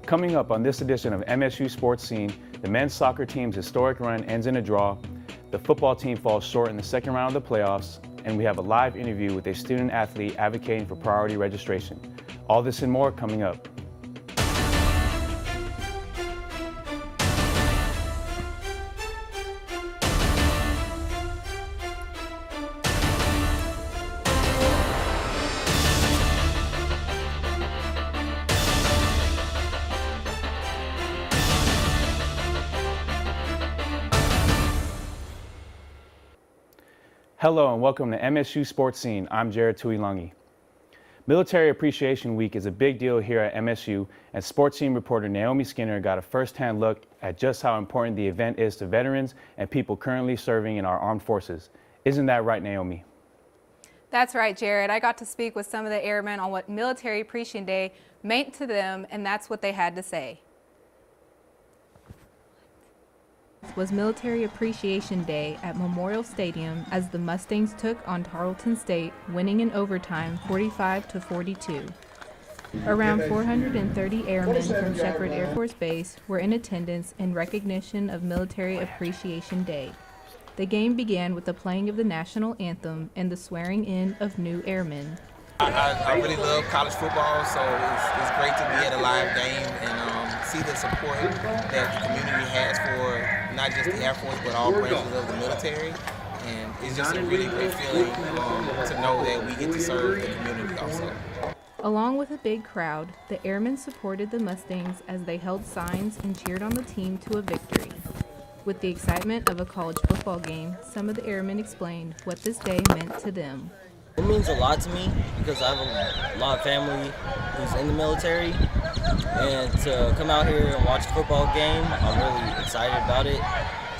Coming up on this edition of MSU Sports Scene, the men's soccer team's historic run ends in a draw, the football team falls short in the second round of the playoffs, and we have a live interview with a student athlete advocating for priority registration. All this and more coming up. Hello and welcome to MSU Sports Scene. I'm Tuilagi. Military Appreciation Week is a big deal here at MSU, and sports scene reporter Naomi Skinner got a first-hand look at just how important the event is to veterans and people currently serving in our armed forces. Isn't that right, Naomi? That's right, Jared. I got to speak with some of the airmen on what Military Appreciation Day meant to them, and that's what they had to say. Was Military Appreciation Day at Memorial Stadium as the Mustangs took on Tarleton State, winning in overtime 45-42. Around 430 airmen from Shepherd Air Force Base were in attendance in recognition of Military Appreciation Day. The game began with the playing of the national anthem and the swearing in of new airmen. I really love college football, so it's great to be at a live game and see the support that the community has for not just the Air Force, but all branches of the military. And it's just a really great feeling to know that we get to serve the community also. Along with a big crowd, the airmen supported the Mustangs as they held signs and cheered on the team to a victory. With the excitement of a college football game, some of the airmen explained what this day meant to them. It means a lot to me because I have a lot of family who's in the military, and to come out here and watch a football game, I'm really excited about it,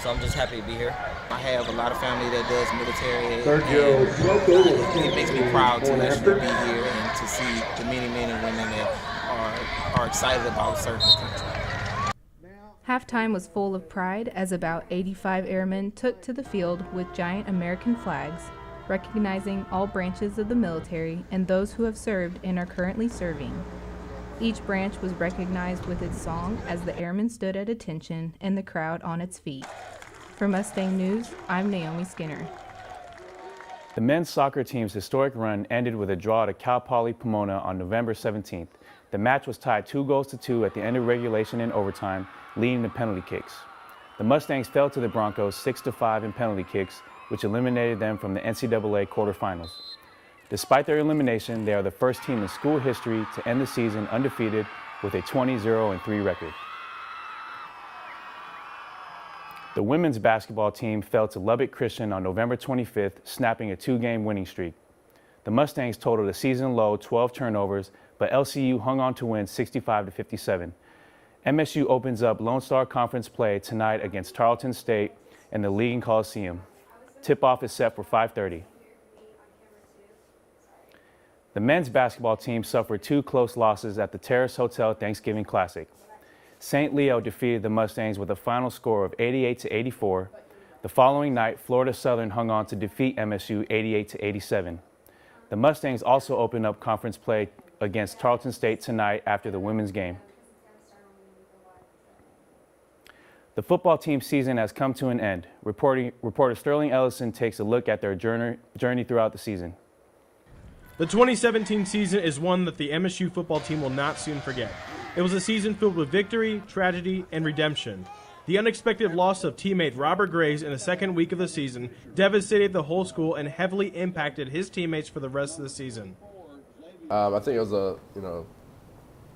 so I'm just happy to be here. I have a lot of family that does military, and it makes me proud to actually be here and to see the many men and women that are excited about serving the country. Halftime was full of pride as about 85 airmen took to the field with giant American flags, recognizing all branches of the military and those who have served and are currently serving. Each branch was recognized with its song as the airmen stood at attention and the crowd on its feet. For Mustang News, I'm Naomi Skinner. The men's soccer team's historic run ended with a draw to Cal Poly Pomona on November 17th. The match was tied 2-2 at the end of regulation in overtime, leading to penalty kicks. The Mustangs fell to the Broncos 6-5 in penalty kicks, which eliminated them from the NCAA quarterfinals. Despite their elimination, they are the first team in school history to end the season undefeated with a 20-3 record. The women's basketball team fell to Lubbock Christian on November 25th, snapping a 2-game winning streak. The Mustangs totaled a season-low 12 turnovers, but LCU hung on to win 65-57. MSU opens up Lone Star Conference play tonight against Tarleton State in the League Coliseum. Tip-off is set for 5:30. The men's basketball team suffered 2 close losses at the Terrace Hotel Thanksgiving Classic. St. Leo defeated the Mustangs with a final score of 88-84. The following night, Florida Southern hung on to defeat MSU 88-87. The Mustangs also opened up conference play against Tarleton State tonight after the women's game. The football team season has come to an end. Reporter Sterling Ellison takes a look at their journey throughout the season. The 2017 season is one that the MSU football team will not soon forget. It was a season filled with victory, tragedy, and redemption. The unexpected loss of teammate Robert Graves in the second week of the season devastated the whole school and heavily impacted his teammates for the rest of the season. I think it was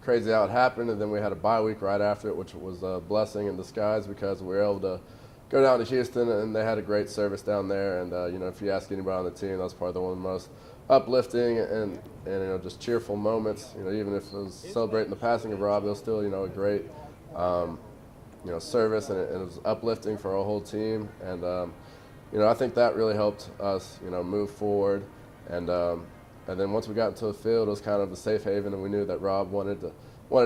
crazy how it happened, and then we had a bye week right after it, which was a blessing in disguise because we were able to go down to Houston, and they had a great service down there. And if you ask anybody on the team, that was probably one of the most uplifting and just cheerful moments. Even if it was celebrating the passing of Robb, it was still a great service, and it was uplifting for our whole team. And I think that really helped us move forward. And then once we got into the field, it was kind of a safe haven, and we knew that Robb wanted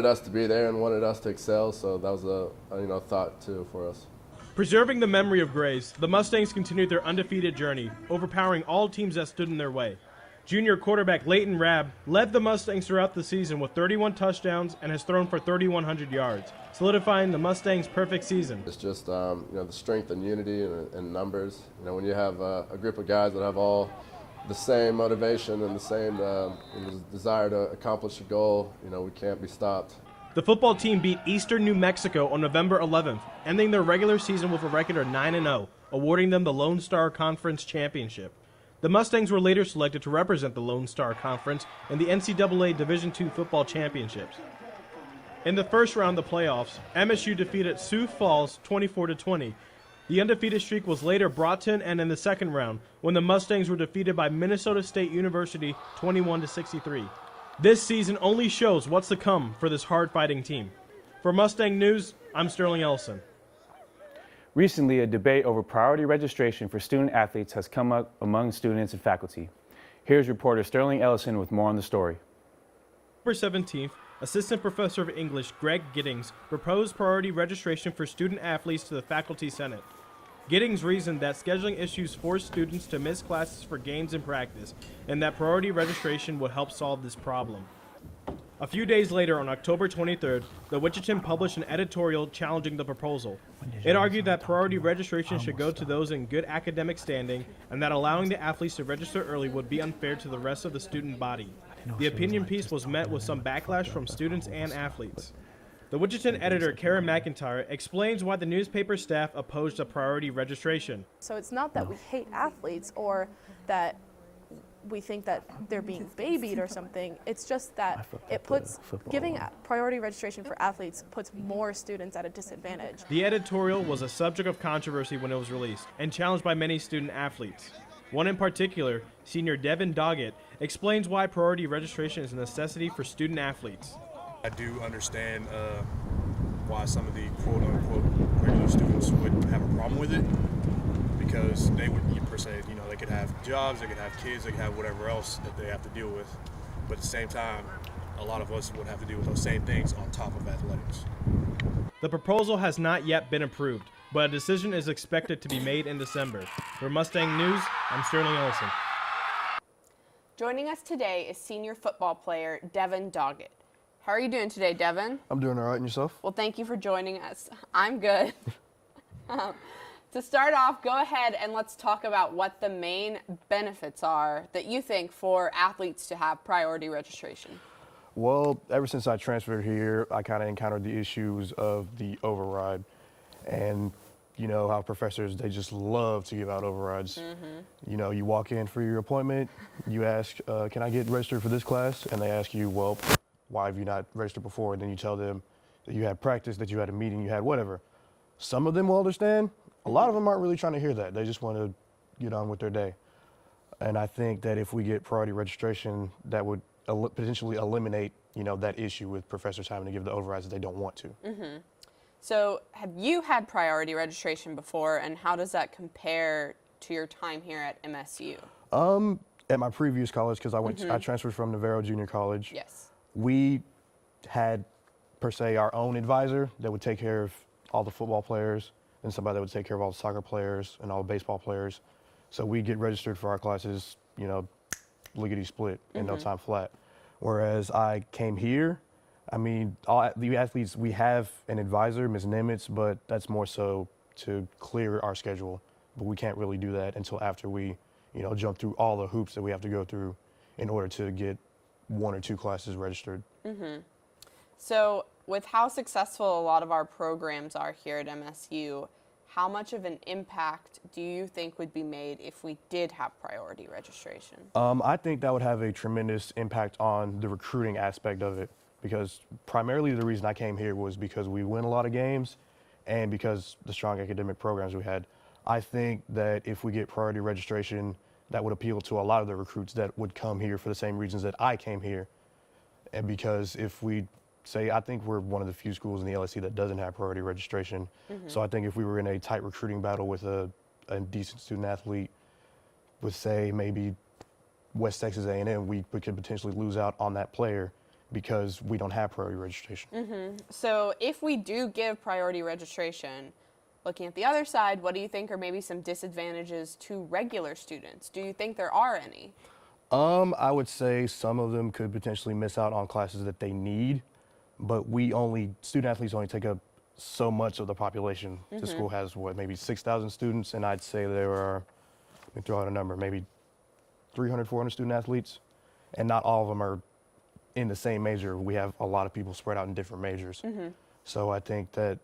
us to be there and wanted us to excel. So that was a thought too for us. Preserving the memory of Graves, the Mustangs continued their undefeated journey, overpowering all teams that stood in their way. Junior quarterback Layton Rabb led the Mustangs throughout the season with 31 touchdowns and has thrown for 3,100 yards, solidifying the Mustangs' perfect season. It's just the strength and unity and numbers. When you have a group of guys that have all the same motivation and the same desire to accomplish a goal, we can't be stopped. The football team beat Eastern New Mexico on November 11th, ending their regular season with a record of 9-0, awarding them the Lone Star Conference Championship. The Mustangs were later selected to represent the Lone Star Conference in the NCAA Division II football championships. In the first round of the playoffs, MSU defeated Sioux Falls 24-20. The undefeated streak was later brought to an end in the second round when the Mustangs were defeated by Minnesota State University 21-63. This season only shows what's to come for this hard-fighting team. For Mustang News, I'm Sterling Ellison. Recently, a debate over priority registration for student athletes has come up among students and faculty. Here's reporter Sterling Ellison with more on the story. October 17th, Assistant Professor of English Greg Giddings proposed priority registration for student athletes to the Faculty Senate. Giddings reasoned that scheduling issues force students to miss classes for games and practice, and that priority registration would help solve this problem. A few days later, on October 23rd, the Wichita published an editorial challenging the proposal. It argued that priority registration should go to those in good academic standing and that allowing the athletes to register early would be unfair to the rest of the student body. The opinion piece was met with some backlash from students and athletes. The Wichita editor, Karen McIntyre, explains why the newspaper staff opposed a priority registration. So it's not that we hate athletes or that we think that they're being babied or something. It's just that it puts giving priority registration for athletes puts more students at a disadvantage. The editorial was a subject of controversy when it was released and challenged by many student athletes. One in particular, senior Devin Doggett, explains why priority registration is a necessity for student athletes. I do understand why some of the quote-unquote regular students would have a problem with it, because they would, per se, they could have jobs, they could have kids, they could have whatever else that they have to deal with. But at the same time, a lot of us would have to deal with those same things on top of athletics. The proposal has not yet been approved, but a decision is expected to be made in December. For Mustang News, I'm Sterling Ellison. Joining us today is senior football player Devin Doggett. How are you doing today, Devin? I'm doing all right, and yourself? Well, thank you for joining us. I'm good. To start off, go ahead and let's talk about what the main benefits are that you think for athletes to have priority registration. Well, ever since I transferred here, I kind of encountered the issues of the override. And you know how professors, they just love to give out overrides. Mm-hmm. You walk in for your appointment, you ask, can I get registered for this class? And they ask you, well, why have you not registered before? And then you tell them that you had practice, that you had a meeting, you had whatever. Some of them will understand. A lot of them aren't really trying to hear that. They just want to get on with their day. And I think that if we get priority registration, that would potentially eliminate, that issue with professors having to give the overrides that they don't want to. Mm-hmm. So have you had priority registration before, and how does that compare to your time here at MSU? At my previous college, because I transferred from Navarro Junior College. Yes. We had, per se, our own advisor that would take care of all the football players, and somebody that would take care of all the soccer players and all the baseball players. So we get registered for our classes, lickety split in no time flat. Whereas I came here, all the athletes, we have an advisor, Ms. Nimitz, but that's more so to clear our schedule. But we can't really do that until after we, jump through all the hoops that we have to go through in order to get one or two classes registered. Mm-hmm. So with how successful a lot of our programs are here at MSU, how much of an impact do you think would be made if we did have priority registration? I think that would have a tremendous impact on the recruiting aspect of it, because primarily the reason I came here was because we win a lot of games and because the strong academic programs we had. I think that if we get priority registration, that would appeal to a lot of the recruits that would come here for the same reasons that I came here. And because if we say, I think we're one of the few schools in the LSC that doesn't have priority registration. Mm-hmm. So I think if we were in a tight recruiting battle with a decent student athlete with, say, maybe West Texas A&M, we could potentially lose out on that player because we don't have priority registration. Mm-hmm. So if we do give priority registration, looking at the other side, what do you think are maybe some disadvantages to regular students? Do you think there are any? I would say some of them could potentially miss out on classes that they need, but student athletes only take up so much of the population. The school has, maybe 6,000 students, and I'd say there are, let me throw out a number, maybe 300, 400 student athletes, and not all of them are in the same major. We have a lot of people spread out in different majors. So I think that,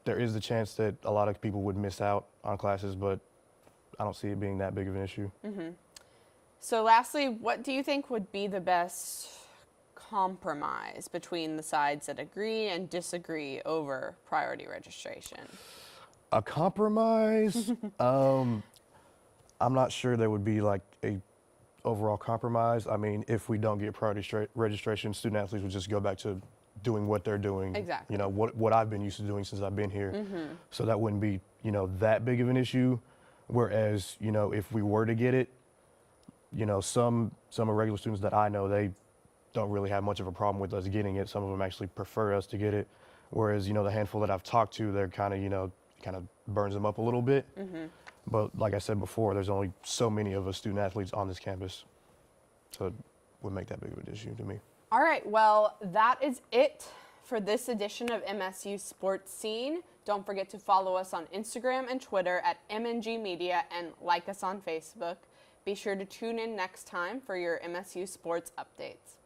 there is the chance that a lot of people would miss out on classes, but I don't see it being that big of an issue. So lastly, what do you think would be the best compromise between the sides that agree and disagree over priority registration? A compromise? I'm not sure there would be like a overall compromise. I mean, if we don't get priority registration, student athletes would just go back to doing what they're doing. Exactly. What I've been used to doing since I've been here. So that wouldn't be, that big of an issue. Whereas, if we were to get it, some of regular students that I know, they don't really have much of a problem with us getting it. Some of them actually prefer us to get it. Whereas, the handful that I've talked to, they're kind of burns them up a little bit. But like I said before, there's only so many of us student athletes on this campus. So it would make that big of an issue to me. All right, well, that is it for this edition of MSU Sports Scene. Don't forget to follow us on Instagram and Twitter at MNG Media and like us on Facebook. Be sure to tune in next time for your MSU sports updates.